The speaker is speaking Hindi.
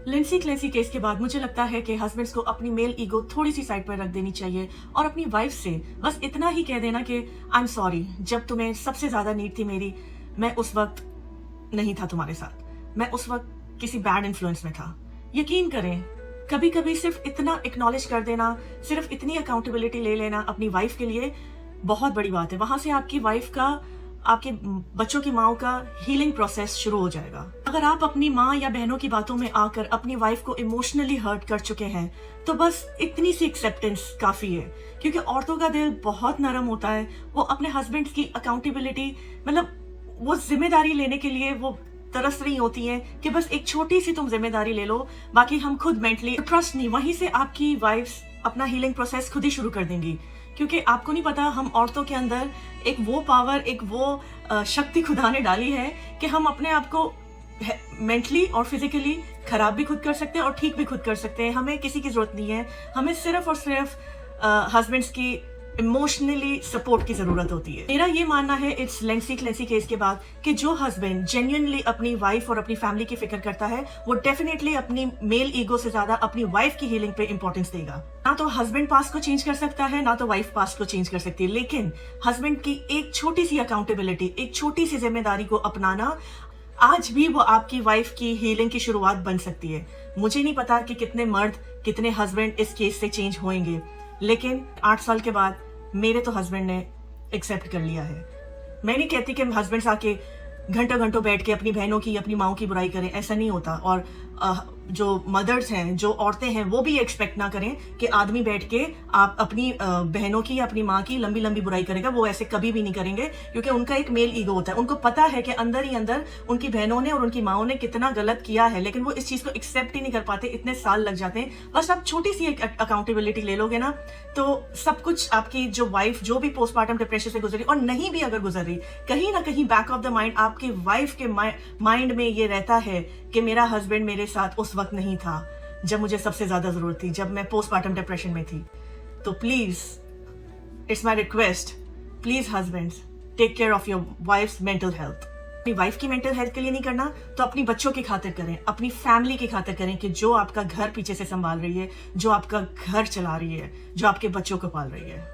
लिंडसी क्लेसी केस के बाद मुझे लगता है कि हस्बैंड्स को अपनी मेल ईगो थोड़ी सी साइड पर रख देनी चाहिए और अपनी वाइफ से बस इतना ही कह देना कि आई एम सॉरी, जब तुम्हें सबसे ज्यादा नीड थी मेरी, मैं उस वक्त नहीं था तुम्हारे साथ, मैं उस वक्त किसी बैड इन्फ्लुएंस में था। यकीन करें, कभी कभी सिर्फ इतना एक्नॉलेज कर देना, सिर्फ इतनी अकाउंटेबिलिटी ले लेना अपनी वाइफ के लिए बहुत बड़ी बात है। वहां से आपकी वाइफ का, आपके बच्चों की माओ का हीलिंग प्रोसेस शुरू हो जाएगा। अगर आप अपनी माँ या बहनों की बातों में आकर अपनी वाइफ को इमोशनली हर्ट कर चुके हैं तो बस इतनी सी एक्सेप्टेंस काफी है, क्योंकि औरतों का दिल बहुत नरम होता है। वो अपने हस्बैंड की अकाउंटेबिलिटी, मतलब वो जिम्मेदारी लेने के लिए वो तरस रही होती हैं कि बस एक छोटी सी तुम जिम्मेदारी ले लो, बाकी हम खुद मेंटली। ट्रस्ट नहीं, वहीं से आपकी वाइफ्स अपना हीलिंग प्रोसेस खुद ही शुरू कर देंगी, क्योंकि आपको नहीं पता हम औरतों के अंदर एक वो पावर, एक वो शक्ति खुदा ने डाली है कि हम अपने आप को मेंटली और फिजिकली खराब भी खुद कर सकते हैं और ठीक भी खुद कर सकते हैं। हमें किसी की जरूरत नहीं है, हमें सिर्फ और सिर्फ हस्बैंड्स की इमोशनली सपोर्ट की जरूरत होती है। मेरा ये मानना है इट्स लिंडसी क्लेसी केस के बाद कि जो हस्बैंड जेन्युइनली अपनी वाइफ और अपनी फैमिली की फिक्र करता है वो डेफिनेटली अपनी मेल ईगो से ज्यादा अपनी वाइफ की हीलिंग पे इंपॉर्टेंस देगा। ना तो हस्बैंड पास्ट को चेंज कर सकता है, ना तो वाइफ पास्ट को चेंज कर सकती है, लेकिन हस्बैंड की एक छोटी सी अकाउंटेबिलिटी, एक छोटी सी जिम्मेदारी को अपनाना आज भी वो आपकी वाइफ की हीलिंग की शुरुआत बन सकती है। मुझे नहीं पता कि कितने मर्द, कितने हस्बैंड इस केस से चेंज होंगे, लेकिन 8 साल के बाद मेरे तो हस्बैंड ने एक्सेप्ट कर लिया है। मैं नहीं कहती कि हस्बैंड्स आके घंटों घंटों बैठ के अपनी बहनों की, अपनी माओ की बुराई करें, ऐसा नहीं होता। और जो मदर्स हैं, जो औरतें हैं, वो भी एक्सपेक्ट ना करें कि आदमी बैठ के आप अपनी बहनों की, अपनी माँ की लंबी लंबी बुराई करेगा। वो ऐसे कभी भी नहीं करेंगे, क्योंकि उनका एक मेल ईगो होता है। उनको पता है कि अंदर ही अंदर उनकी बहनों ने और उनकी माओ ने कितना गलत किया है, लेकिन वो इस चीज को एक्सेप्ट ही नहीं कर पाते। इतने साल लग जाते हैं। बस आप छोटी सी एक अकाउंटेबिलिटी ले लोगे ना, तो सब कुछ आपकी जो वाइफ जो भी पोस्टमार्टम डिप्रेशन से गुजरी, और नहीं भी अगर गुजर रही, कहीं ना कहीं बैक ऑफ द माइंड आपकी वाइफ के माइंड में ये रहता है कि मेरा हस्बैंड मेरे साथ उस वक्त नहीं था जब मुझे सबसे ज्यादा जरूरत थी, जब मैं पोस्टमार्टम डिप्रेशन में थी। तो please, it's my request, please husbands, take care of your wife's mental health. अपनी वाइफ की मेंटल हेल्थ के लिए नहीं करना तो अपनी बच्चों की खातिर करें, अपनी फैमिली की खातिर करें, कि जो आपका घर पीछे से संभाल रही है, जो आपका घर चला रही है, जो आपके बच्चों को पाल रही है।